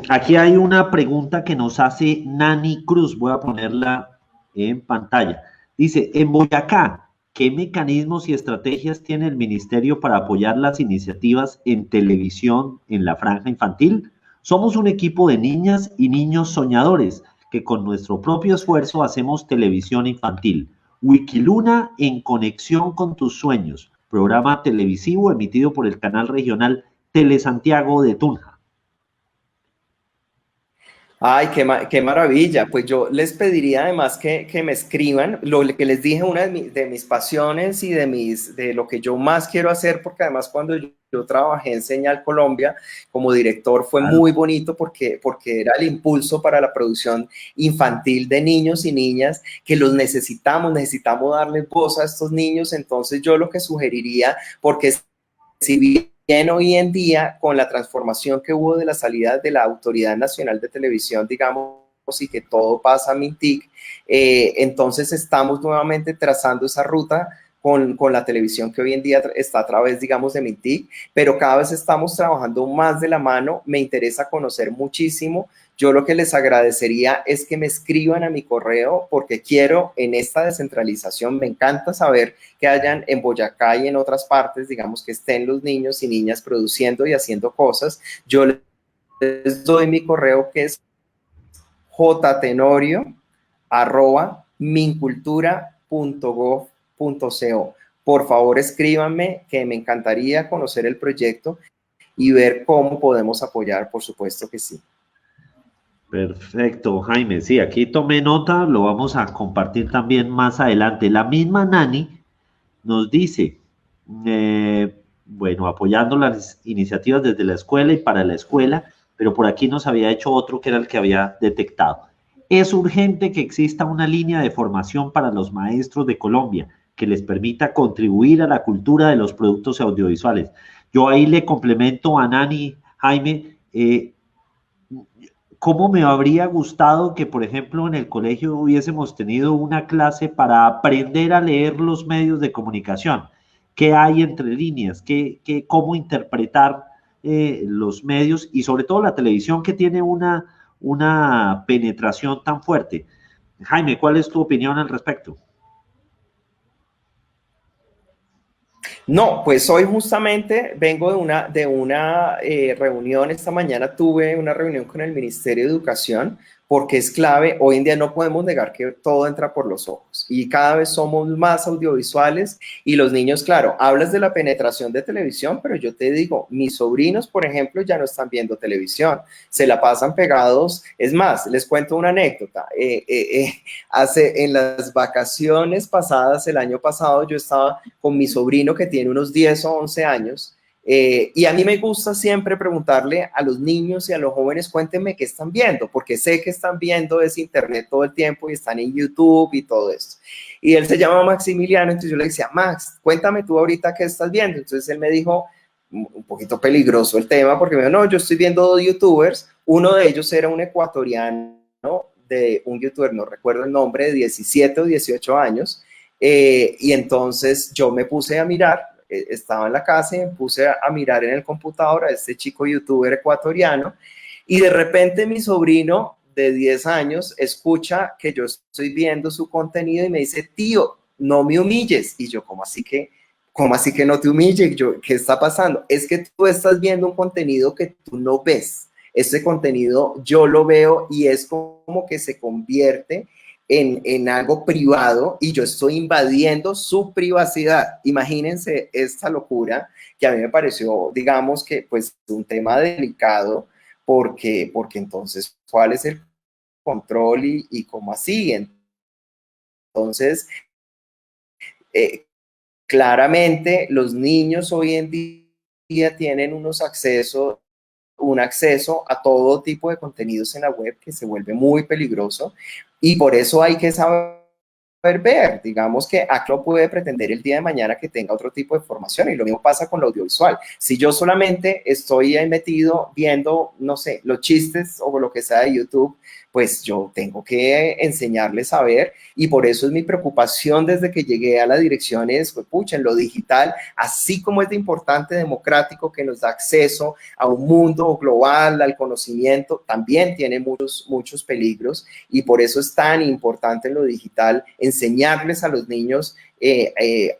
aquí hay una pregunta que nos hace Nani Cruz, voy a ponerla en pantalla. Dice, en Boyacá, ¿qué mecanismos y estrategias tiene el ministerio para apoyar las iniciativas en televisión en la franja infantil? Somos un equipo de niñas y niños soñadores que con nuestro propio esfuerzo hacemos televisión infantil. Wikiluna en conexión con tus sueños, programa televisivo emitido por el canal regional Telesantiago de Tunja. Ay, qué maravilla. Pues yo les pediría además que me escriban lo que les dije, una de mis pasiones y de lo que yo más quiero hacer, porque además cuando yo trabajé en Señal Colombia como director fue muy bonito porque era el impulso para la producción infantil de niños y niñas que los necesitamos darles voz a estos niños. Entonces yo lo que sugeriría, porque si bien hoy en día, con la transformación que hubo de la salida de la Autoridad Nacional de Televisión, digamos, y que todo pasa a Mintic, entonces estamos nuevamente trazando esa ruta con la televisión que hoy en día está a través, digamos, de Mintic, pero cada vez estamos trabajando más de la mano. Me interesa conocer muchísimo. Yo lo que les agradecería es que me escriban a mi correo porque quiero en esta descentralización, me encanta saber que hayan en Boyacá y en otras partes, digamos, que estén los niños y niñas produciendo y haciendo cosas. Yo les doy mi correo que es jtenorio@mincultura.gov.co. Por favor, escríbanme, que me encantaría conocer el proyecto y ver cómo podemos apoyar, por supuesto que sí. Perfecto, Jaime. Sí, aquí tomé nota, lo vamos a compartir también más adelante. La misma Nani nos dice, bueno, apoyando las iniciativas desde la escuela y para la escuela, pero por aquí nos había hecho otro que era el que había detectado. Es urgente que exista una línea de formación para los maestros de Colombia que les permita contribuir a la cultura de los productos audiovisuales. Yo ahí le complemento a Nani, Jaime, ¿cómo me habría gustado que, por ejemplo, en el colegio hubiésemos tenido una clase para aprender a leer los medios de comunicación? ¿Qué hay entre líneas? ¿Cómo interpretar los medios y sobre todo la televisión que tiene una penetración tan fuerte? Jaime, ¿cuál es tu opinión al respecto? No, pues hoy justamente vengo de una reunión. Esta mañana tuve una reunión con el Ministerio de Educación porque es clave. Hoy en día no podemos negar que todo entra por los ojos y cada vez somos más audiovisuales y los niños, claro, hablas de la penetración de televisión, pero yo te digo, mis sobrinos, por ejemplo, ya no están viendo televisión, se la pasan pegados. Es más, les cuento una anécdota. En las vacaciones pasadas, el año pasado, yo estaba con mi sobrino que tiene unos 10 o 11 años. Y a mí me gusta siempre preguntarle a los niños y a los jóvenes, cuéntenme qué están viendo, porque sé que están viendo es internet todo el tiempo y están en YouTube y todo esto. Y él se llama Maximiliano, entonces yo le decía, Max, cuéntame tú ahorita qué estás viendo. Entonces él me dijo, un poquito peligroso el tema, porque me dijo, no, yo estoy viendo 2 youtubers, uno de ellos era un ecuatoriano, de un youtuber, no recuerdo el nombre, de 17 o 18 años, y entonces yo me puse a mirar, estaba en la casa y me puse a mirar en el computador a este chico youtuber ecuatoriano Y de repente mi sobrino de 10 años escucha que yo estoy viendo su contenido y me dice, tío, no me humilles. Y yo, ¿cómo así que no te humille? Yo, ¿qué está pasando? Es que tú estás viendo un contenido que tú no ves. Este contenido yo lo veo y es como que se convierte en algo privado y yo estoy invadiendo su privacidad. Imagínense esta locura que a mí me pareció, digamos que pues un tema delicado porque entonces, ¿cuál es el control y cómo así? Entonces, eh, claramente los niños hoy en día tienen un acceso a todo tipo de contenidos en la web que se vuelve muy peligroso y por eso hay que saber ver, digamos que ACLO puede pretender el día de mañana que tenga otro tipo de formación y lo mismo pasa con lo audiovisual. Si yo solamente estoy ahí metido viendo, no sé, los chistes o lo que sea de YouTube, pues yo tengo que enseñarles a ver y por eso es mi preocupación desde que llegué a la dirección es, pues, pucha, en lo digital, así como es de importante, democrático, que nos da acceso a un mundo global, al conocimiento, también tiene muchos peligros y por eso es tan importante en lo digital enseñarles a los niños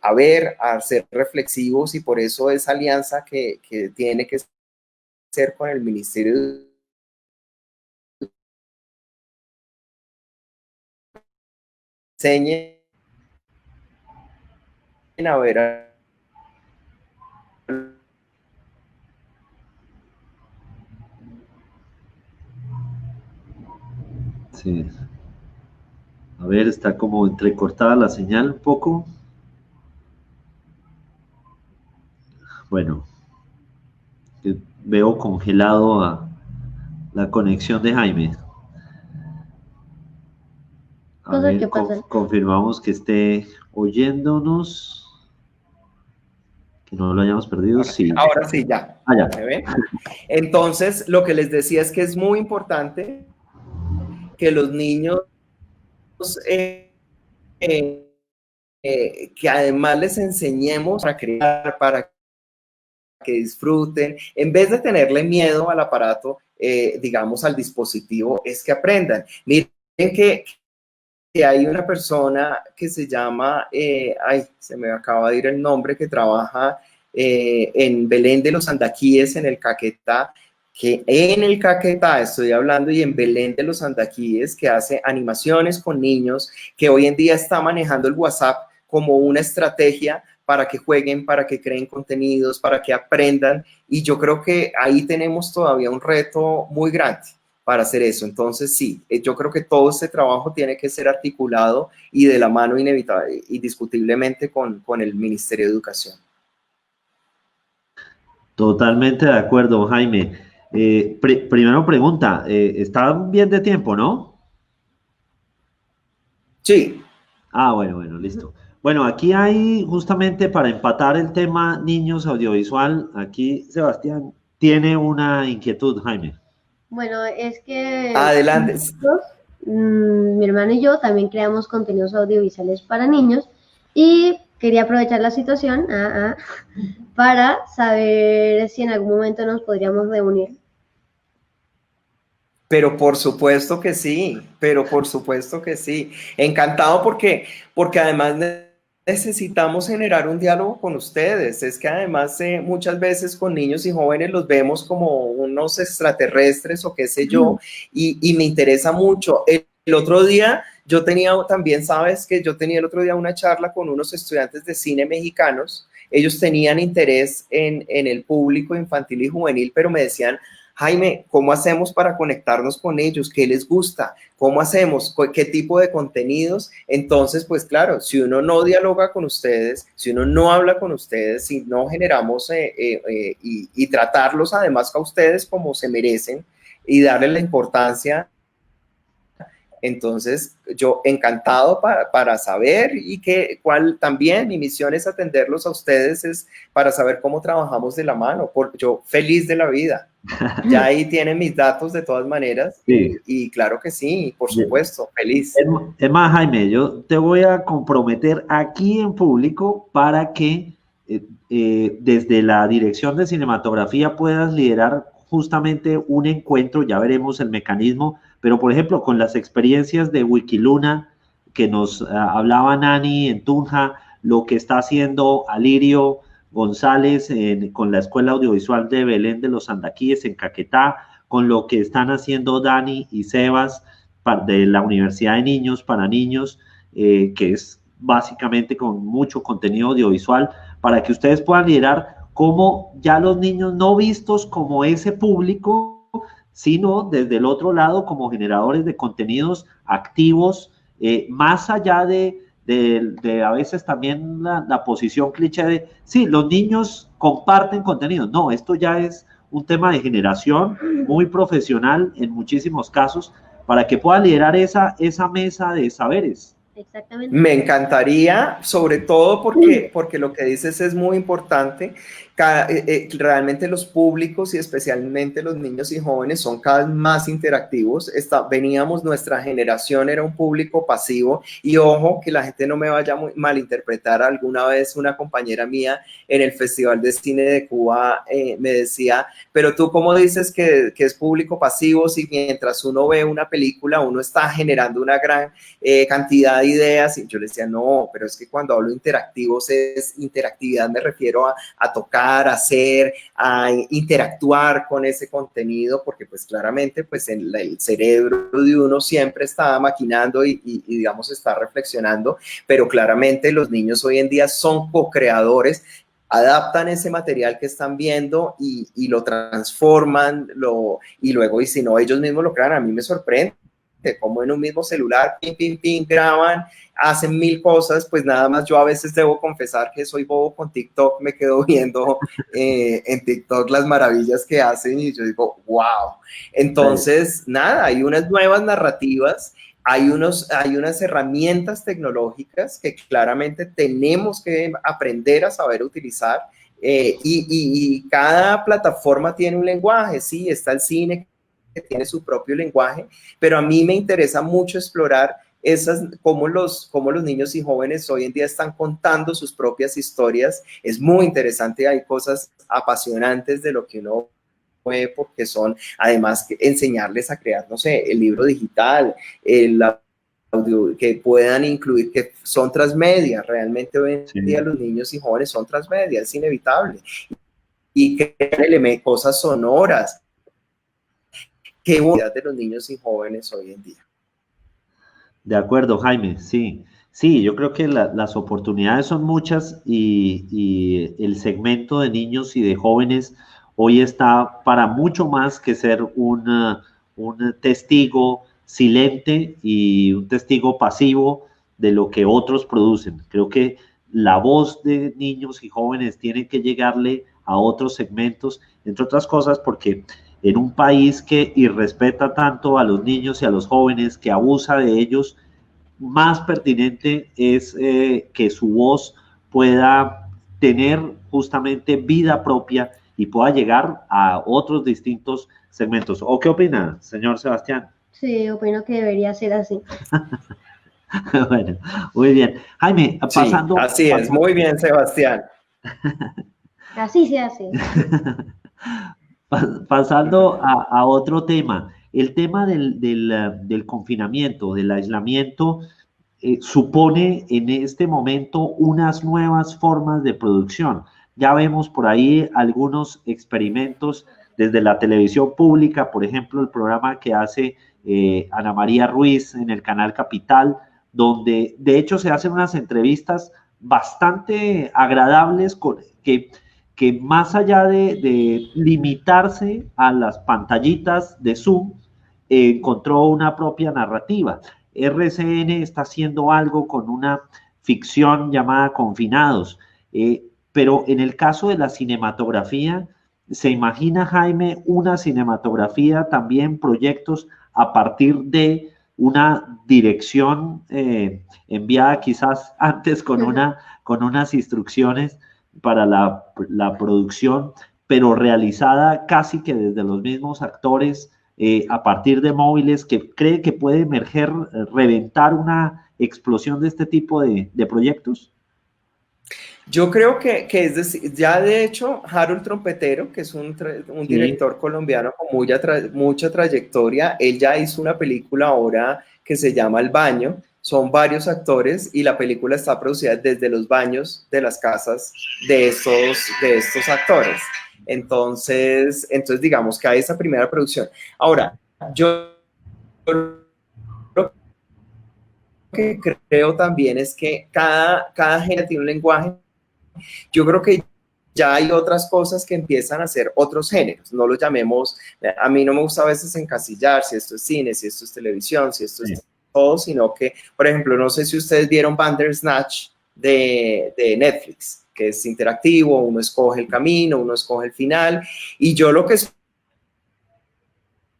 a ver, a ser reflexivos y por eso esa alianza que tiene que ser con el Ministerio enseñen a ver Sí. A ver, está como entrecortada la señal un poco. Bueno, veo congelado a la conexión de Jaime. A ver, confirmamos que esté oyéndonos. Que no lo hayamos perdido, sí. Ahora sí, ya. Ya. ¿Me ven? Entonces, lo que les decía es que es muy importante que los niños que además les enseñemos a crear, para que disfruten, en vez de tenerle miedo al aparato, digamos al dispositivo, es que aprendan. Miren que hay una persona que se llama, se me acaba de ir el nombre, que trabaja en Belén de los Andaquíes, en el Caquetá, que en el Caquetá estoy hablando y en Belén de los Andaquíes, que hace animaciones con niños, que hoy en día está manejando el WhatsApp como una estrategia para que jueguen, para que creen contenidos, para que aprendan. Y yo creo que ahí tenemos todavía un reto muy grande para hacer eso. Entonces, sí, yo creo que todo este trabajo tiene que ser articulado y de la mano inevitable, indiscutiblemente con el Ministerio de Educación. Totalmente de acuerdo, Jaime. Primero pregunta, ¿están bien de tiempo, no? Sí. Bueno, listo. Bueno, aquí hay justamente para empatar el tema niños audiovisual, aquí Sebastián tiene una inquietud, Jaime. Bueno, es que adelante. Nosotros, mi hermano y yo también creamos contenidos audiovisuales para niños y quería aprovechar la situación para saber si en algún momento nos podríamos reunir. Pero por supuesto que sí, Encantado porque además necesitamos generar un diálogo con ustedes. Es que además muchas veces con niños y jóvenes los vemos como unos extraterrestres o qué sé yo, y me interesa mucho. El otro día yo tenía también, sabes que yo tenía el otro día una charla con unos estudiantes de cine mexicanos. Ellos tenían interés en el público infantil y juvenil, pero me decían, Jaime, ¿cómo hacemos para conectarnos con ellos? ¿Qué les gusta? ¿Cómo hacemos? ¿Qué tipo de contenidos? Entonces, pues claro, si uno no dialoga con ustedes, si uno no habla con ustedes, si no generamos y tratarlos además a ustedes como se merecen y darles la importancia, entonces yo encantado para saber y cuál también mi misión es atenderlos a ustedes, es para saber cómo trabajamos de la mano, yo feliz de la vida. Ya ahí tienen mis datos de todas maneras, sí. Y claro que sí, por supuesto, feliz. Es más, Jaime, yo te voy a comprometer aquí en público para que desde la Dirección de Cinematografía puedas liderar justamente un encuentro, ya veremos el mecanismo, pero por ejemplo con las experiencias de Wikiluna que nos hablaba Nani en Tunja, lo que está haciendo Alirio González con la Escuela Audiovisual de Belén de los Andaquíes en Caquetá, con lo que están haciendo Dani y Sebas de la Universidad de Niños para Niños, que es básicamente con mucho contenido audiovisual, para que ustedes puedan liderar cómo ya los niños no vistos como ese público, sino desde el otro lado como generadores de contenidos activos, más allá de a veces también la posición cliché de, sí, los niños comparten contenido. No, esto ya es un tema de generación muy profesional en muchísimos casos, para que pueda liderar esa mesa de saberes. Exactamente. Me encantaría, sobre todo porque lo que dices es muy importante. Realmente los públicos y especialmente los niños y jóvenes son cada vez más interactivos. Nuestra generación era un público pasivo y ojo, que la gente no me vaya a malinterpretar. Alguna vez una compañera mía en el Festival de Cine de Cuba me decía, pero tú cómo dices que es público pasivo si mientras uno ve una película uno está generando una gran cantidad de ideas. Y yo le decía, no, pero es que cuando hablo interactivos es interactividad, me refiero a tocar, a hacer, a interactuar con ese contenido, porque pues claramente pues el cerebro de uno siempre está maquinando y digamos está reflexionando, pero claramente los niños hoy en día son co-creadores, adaptan ese material que están viendo y lo transforman, y luego, y si no, ellos mismos lo crean. A mí me sorprende como en un mismo celular, graban, hacen mil cosas. Pues nada más yo a veces debo confesar que soy bobo con TikTok, me quedo viendo en TikTok las maravillas que hacen y yo digo, wow. Entonces, nada, hay unas nuevas narrativas, hay unas herramientas tecnológicas que claramente tenemos que aprender a saber utilizar, y cada plataforma tiene un lenguaje. Sí, está el cine que tiene su propio lenguaje, pero a mí me interesa mucho explorar cómo los niños y jóvenes hoy en día están contando sus propias historias. Es muy interesante, hay cosas apasionantes de lo que uno ve, porque son además enseñarles a crear, no sé, el libro digital, el audio, que puedan incluir, que son transmedia. Realmente hoy en día los niños y jóvenes son transmedia, es inevitable, y crean cosas sonoras. Qué bonita de los niños y jóvenes hoy en día. De acuerdo, Jaime, sí. Sí, yo creo que las oportunidades son muchas y el segmento de niños y de jóvenes hoy está para mucho más que ser un testigo silente y un testigo pasivo de lo que otros producen. Creo que la voz de niños y jóvenes tiene que llegarle a otros segmentos, entre otras cosas porque en un país que irrespeta tanto a los niños y a los jóvenes, que abusa de ellos, más pertinente es que su voz pueda tener justamente vida propia y pueda llegar a otros distintos segmentos. ¿O qué opina, señor Sebastián? Sí, opino que debería ser así. Bueno, muy bien. Jaime, pasando... Sí, así es, muy bien, Sebastián. Así se hace. Pasando a otro tema, el tema del confinamiento, del aislamiento, supone en este momento unas nuevas formas de producción. Ya vemos por ahí algunos experimentos desde la televisión pública, por ejemplo, el programa que hace Ana María Ruiz en el canal Capital, donde de hecho se hacen unas entrevistas bastante agradables que más allá de limitarse a las pantallitas de Zoom, encontró una propia narrativa. RCN está haciendo algo con una ficción llamada Confinados, pero en el caso de la cinematografía, ¿se imagina, Jaime, una cinematografía, también proyectos a partir de una dirección enviada quizás antes con unas instrucciones para la producción, pero realizada casi que desde los mismos actores, a partir de móviles, que cree que puede emerger, reventar una explosión de este tipo de proyectos? Yo creo que es decir, ya de hecho, Harold Trompetero, que es un director colombiano con mucha trayectoria, él ya hizo una película ahora que se llama El Baño. Son varios actores y la película está producida desde los baños de las casas de estos actores. Entonces digamos que hay esa primera producción. Ahora, yo lo que creo también es que cada género tiene un lenguaje. Yo creo que ya hay otras cosas que empiezan a ser otros géneros, no los llamemos, a mí no me gusta a veces encasillar si esto es cine, si esto es televisión, si esto es todo, sino que, por ejemplo, no sé si ustedes vieron Bandersnatch de Netflix, que es interactivo, uno escoge el camino, uno escoge el final, y yo lo que es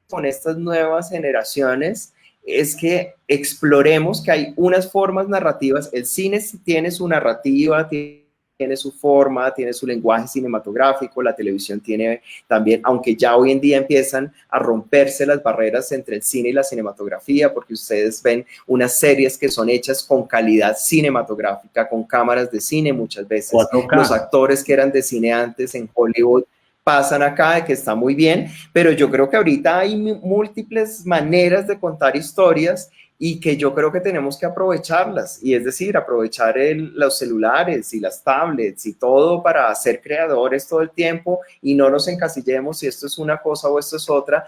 con estas nuevas generaciones es que exploremos que hay unas formas narrativas, el cine tiene su narrativa, tiene su forma, tiene su lenguaje cinematográfico, la televisión tiene también, aunque ya hoy en día empiezan a romperse las barreras entre el cine y la cinematografía, porque ustedes ven unas series que son hechas con calidad cinematográfica, con cámaras de cine muchas veces. 4K. Los actores que eran de cine antes en Hollywood pasan acá, de que está muy bien, pero yo creo que ahorita hay múltiples maneras de contar historias y que yo creo que tenemos que aprovecharlas, y es decir, aprovechar los celulares y las tablets y todo para ser creadores todo el tiempo y no nos encasillemos si esto es una cosa o esto es otra.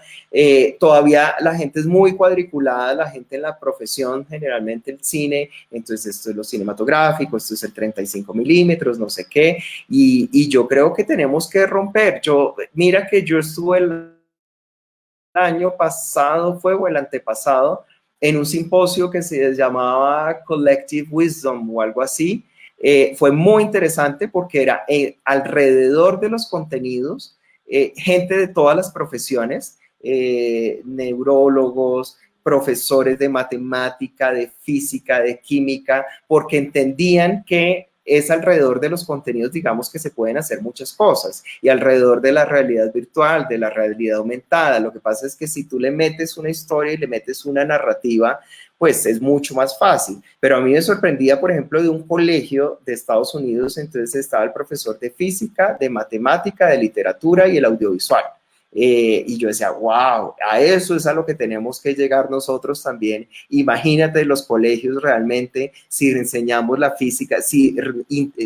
Todavía la gente es muy cuadriculada, la gente en la profesión, generalmente el cine, entonces esto es lo cinematográfico, esto es el 35 milímetros, no sé qué, y yo creo que tenemos que romper. Mira que yo estuve el año pasado, o el antepasado, en un simposio que se llamaba Collective Wisdom o algo así. Fue muy interesante porque era alrededor de los contenidos, gente de todas las profesiones, neurólogos, profesores de matemática, de física, de química, porque entendían que es alrededor de los contenidos, digamos, que se pueden hacer muchas cosas, y alrededor de la realidad virtual, de la realidad aumentada. Lo que pasa es que si tú le metes una historia y le metes una narrativa, pues es mucho más fácil. Pero a mí me sorprendía, por ejemplo, de un colegio de Estados Unidos, entonces estaba el profesor de física, de matemática, de literatura y el audiovisual. Y yo decía, wow, a eso es a lo que tenemos que llegar nosotros también. Imagínate los colegios realmente, si enseñamos la física, si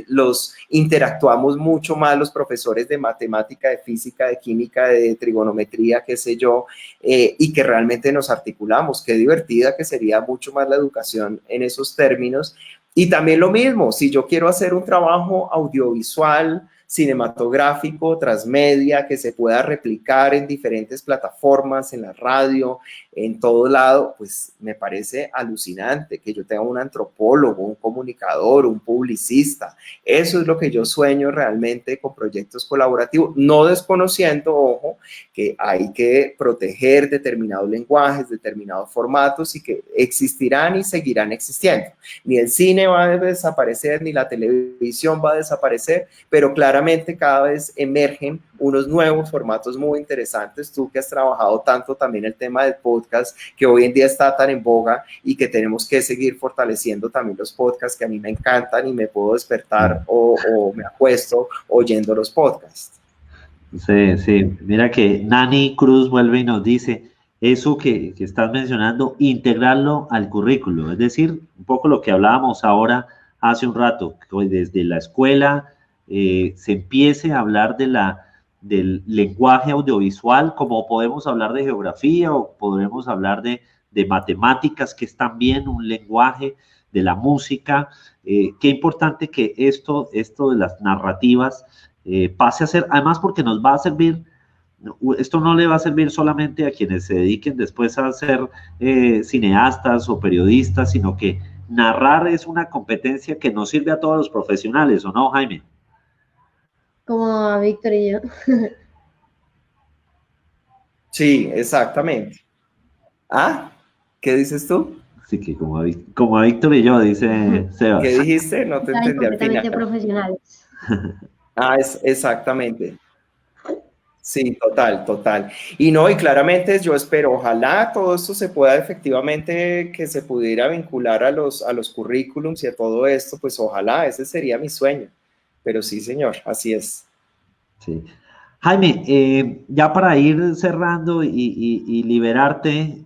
los interactuamos mucho más los profesores de matemática, de física, de química, de trigonometría, qué sé yo, y que realmente nos articulamos. Qué divertida que sería mucho más la educación en esos términos. Y también lo mismo, si yo quiero hacer un trabajo audiovisual, cinematográfico, transmedia, que se pueda replicar en diferentes plataformas, en la radio, en todo lado, pues me parece alucinante que yo tenga un antropólogo, un comunicador, un publicista. Eso es lo que yo sueño realmente con proyectos colaborativos, no desconociendo, ojo, que hay que proteger determinados lenguajes, determinados formatos, y que existirán y seguirán existiendo. Ni el cine va a desaparecer, ni la televisión va a desaparecer, pero claramente cada vez emergen unos nuevos formatos muy interesantes. Tú que has trabajado tanto también el tema del podcast, que hoy en día está tan en boga, y que tenemos que seguir fortaleciendo también los podcasts, que a mí me encantan y me puedo despertar o me acuesto oyendo los podcasts. Sí, sí. Mira que Nani Cruz vuelve y nos dice, eso que estás mencionando, integrarlo al currículo, es decir, un poco lo que hablábamos ahora hace un rato, que desde la escuela se empiece a hablar del lenguaje audiovisual, como podemos hablar de geografía o podremos hablar de matemáticas, que es también un lenguaje, de la música. Qué importante que esto de las narrativas pase a ser, además porque nos va a servir, esto no le va a servir solamente a quienes se dediquen después a ser cineastas o periodistas, sino que narrar es una competencia que nos sirve a todos los profesionales, ¿o no, Jaime? Como a Víctor y yo. Sí, exactamente. ¿Ah? ¿Qué dices tú? Sí, que como a Víctor y yo, dice Sebas. ¿Qué dijiste? No te entendí al final. Completamente profesionales. Exactamente. Sí, total, total. Y no, y claramente yo espero, ojalá todo esto se pueda efectivamente, que se pudiera vincular a los currículums y a todo esto, pues ojalá, ese sería mi sueño. Pero sí, señor, así es. Sí. Jaime, ya para ir cerrando y liberarte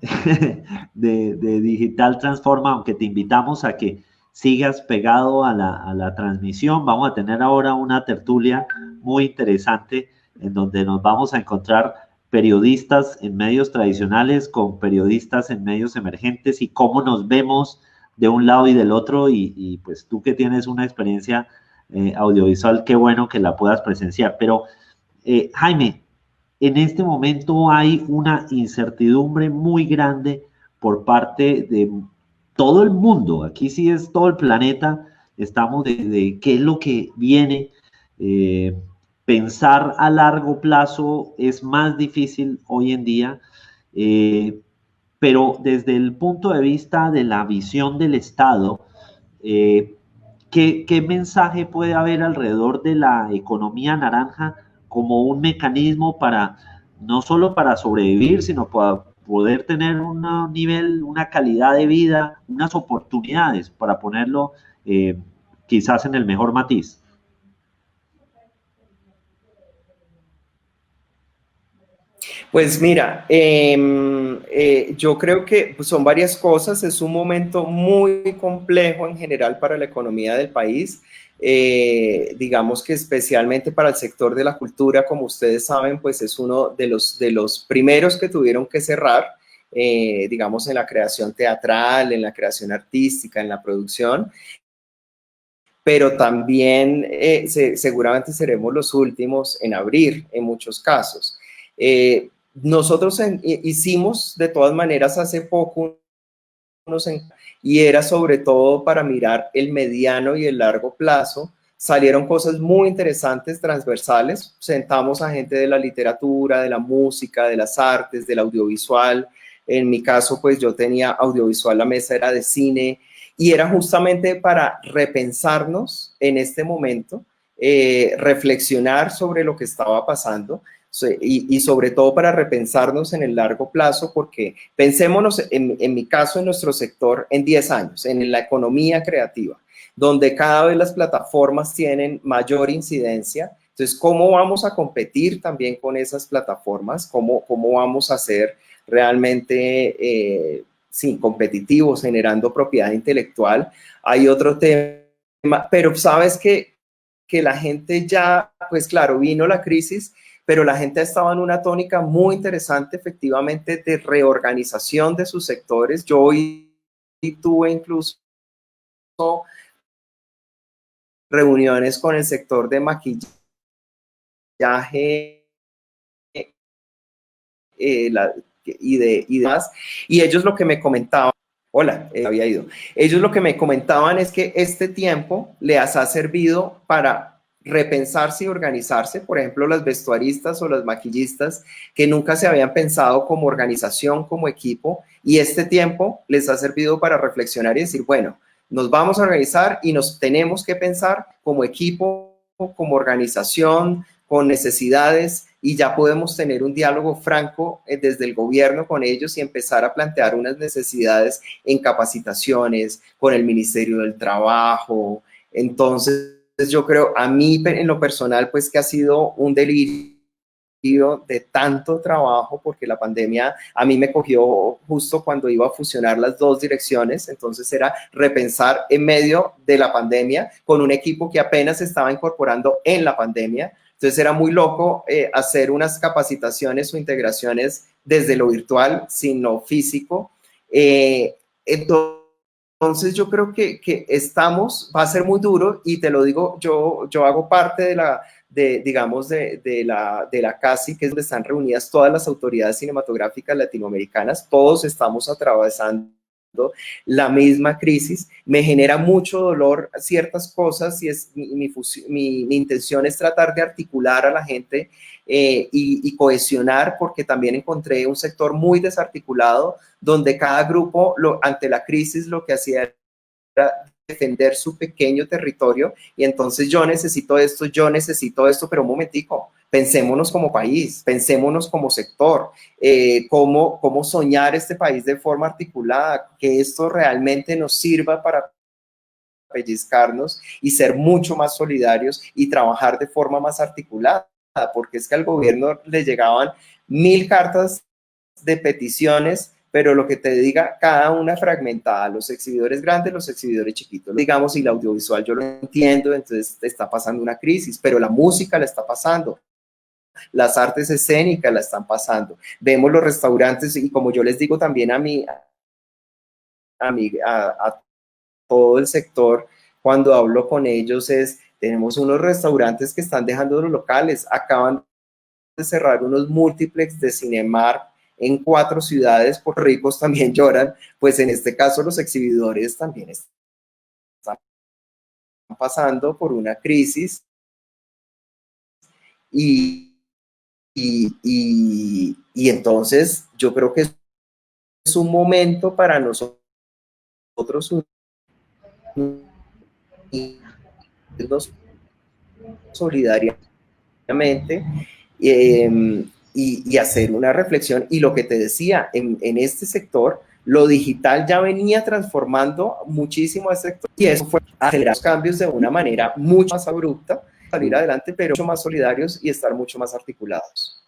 de Digital Transforma, aunque te invitamos a que sigas pegado a la transmisión, vamos a tener ahora una tertulia muy interesante en donde nos vamos a encontrar periodistas en medios tradicionales con periodistas en medios emergentes y cómo nos vemos de un lado y del otro y pues tú que tienes una experiencia audiovisual, qué bueno que la puedas presenciar, pero Jaime, en este momento hay una incertidumbre muy grande por parte de todo el mundo. Aquí sí es todo el planeta. Estamos de qué es lo que viene. Eh, Pensar a largo plazo es más difícil hoy en día, eh, pero desde el punto de vista de la visión del Estado, eh, ¿qué mensaje puede haber alrededor de la economía naranja como un mecanismo para, no solo para sobrevivir, sino para poder tener un nivel, una calidad de vida, unas oportunidades, para ponerlo quizás en el mejor matiz? Pues mira, yo creo que pues, son varias cosas, es un momento muy complejo en general para la economía del país, digamos que especialmente para el sector de la cultura, como ustedes saben, pues es uno de los primeros que tuvieron que cerrar, digamos en la creación teatral, en la creación artística, en la producción, pero también seguramente seremos los últimos en abrir en muchos casos. Nosotros hicimos de todas maneras hace poco y era sobre todo para mirar el mediano y el largo plazo. Salieron cosas muy interesantes, transversales. Sentamos a gente de la literatura, de la música, de las artes, del audiovisual. En mi caso, pues yo tenía audiovisual, la mesa era de cine y era justamente para repensarnos en este momento, reflexionar sobre lo que estaba pasando y sobre todo para repensarnos en el largo plazo, porque pensémonos en mi caso, en nuestro sector, en 10 años, en la economía creativa, donde cada vez las plataformas tienen mayor incidencia. Entonces, ¿cómo vamos a competir también con esas plataformas? ¿Cómo vamos a ser realmente sí, competitivos, generando propiedad intelectual? Hay otro tema, pero sabes que la gente ya, pues claro, vino la crisis, pero la gente ha estado en una tónica muy interesante, efectivamente, de reorganización de sus sectores. Yo hoy tuve incluso reuniones con el sector de maquillaje y demás, y ellos lo que me comentaban, hola, había ido, ellos lo que me comentaban es que este tiempo les ha servido para repensarse y organizarse, por ejemplo, las vestuaristas o las maquillistas que nunca se habían pensado como organización, como equipo, y este tiempo les ha servido para reflexionar y decir, bueno, nos vamos a organizar y nos tenemos que pensar como equipo, como organización, con necesidades, y ya podemos tener un diálogo franco desde el gobierno con ellos y empezar a plantear unas necesidades en capacitaciones con el Ministerio del Trabajo. Entonces, yo creo, a mí en lo personal, pues que ha sido un delirio de tanto trabajo, porque la pandemia a mí me cogió justo cuando iba a fusionar las dos direcciones, entonces era repensar en medio de la pandemia con un equipo que apenas se estaba incorporando en la pandemia. Entonces era muy loco hacer unas capacitaciones o integraciones desde lo virtual, sin lo físico. Entonces yo creo que estamos, va a ser muy duro, y te lo digo, yo hago parte digamos, de la CASI, que es donde están reunidas todas las autoridades cinematográficas latinoamericanas. Todos estamos atravesando la misma crisis. Me genera mucho dolor ciertas cosas, y es mi intención es tratar de articular a la gente y cohesionar, porque también encontré un sector muy desarticulado, donde cada grupo ante la crisis lo que hacía era defender su pequeño territorio, y entonces yo necesito esto, pero un momentico, pensémonos como país, pensémonos como sector, cómo soñar este país de forma articulada, que esto realmente nos sirva para pellizcarnos y ser mucho más solidarios y trabajar de forma más articulada, porque es que al gobierno le llegaban 1000 cartas de peticiones, pero lo que te diga, cada una fragmentada, los exhibidores grandes, los exhibidores chiquitos, digamos, y el audiovisual yo lo entiendo, entonces está pasando una crisis, pero la música la está pasando, las artes escénicas la están pasando, vemos los restaurantes, y como yo les digo también a todo el sector, cuando hablo con ellos, tenemos unos restaurantes que están dejando los locales, acaban de cerrar unos múltiplex de Cinemark en 4 ciudades, por ricos también lloran, pues en este caso los exhibidores también están pasando por una crisis, y entonces yo creo que es un momento para nosotros unirnos solidariamente y hacer una reflexión. Y lo que te decía, en este sector, lo digital ya venía transformando muchísimo al sector, y eso fue acelerar los cambios de una manera mucho más abrupta, salir adelante, pero mucho más solidarios y estar mucho más articulados.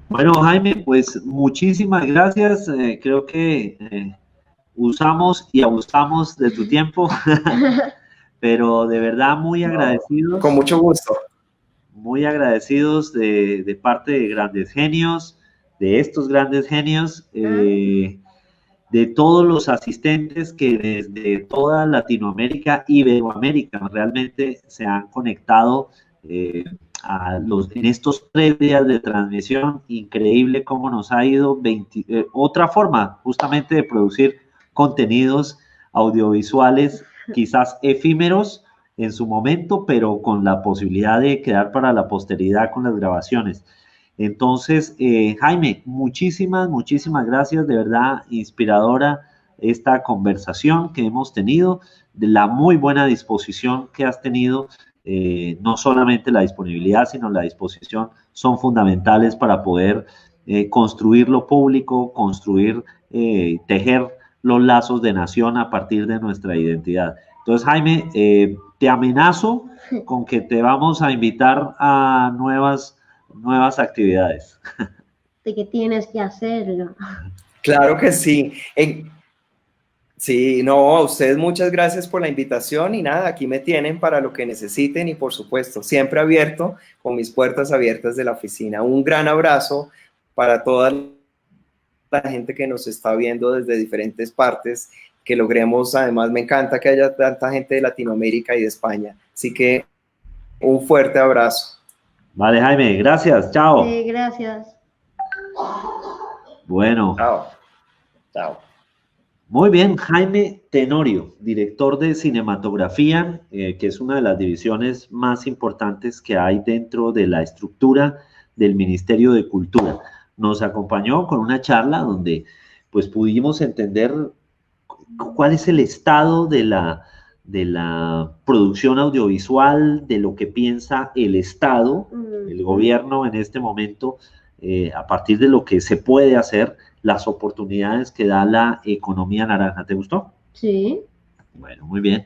Bueno, Jaime, pues muchísimas gracias. Creo que usamos y abusamos de tu tiempo, pero de verdad muy agradecidos. Con mucho gusto. Muy agradecidos de parte de grandes genios, de estos grandes genios, de todos los asistentes que desde toda Latinoamérica y Iberoamérica realmente se han conectado en estos 3 días de transmisión. Increíble cómo nos ha ido. Otra forma justamente de producir contenidos audiovisuales, quizás efímeros en su momento, pero con la posibilidad de quedar para la posteridad con las grabaciones. Entonces, Jaime, muchísimas gracias, de verdad inspiradora esta conversación que hemos tenido, de la muy buena disposición que has tenido, no solamente la disponibilidad, sino la disposición son fundamentales para poder construir lo público, construir, tejer los lazos de nación a partir de nuestra identidad. Entonces, Jaime, te amenazo con que te vamos a invitar a nuevas actividades. De que tienes que hacerlo. Claro que sí. Sí, no, a ustedes muchas gracias por la invitación, y nada, aquí me tienen para lo que necesiten, y por supuesto, siempre abierto, con mis puertas abiertas de la oficina. Un gran abrazo para toda la gente que nos está viendo desde diferentes partes, que logremos, además me encanta que haya tanta gente de Latinoamérica y de España, así que un fuerte abrazo. Vale, Jaime, gracias, chao. Sí, gracias. Bueno. Chao. Chao. Muy bien, Jaime Tenorio, director de cinematografía, que es una de las divisiones más importantes que hay dentro de la estructura del Ministerio de Cultura. Nos acompañó con una charla donde pues pudimos entender cuál es el estado de la producción audiovisual, de lo que piensa el Estado, el gobierno en este momento, a partir de lo que se puede hacer, las oportunidades que da la economía naranja. ¿Te gustó? Sí. Bueno, muy bien.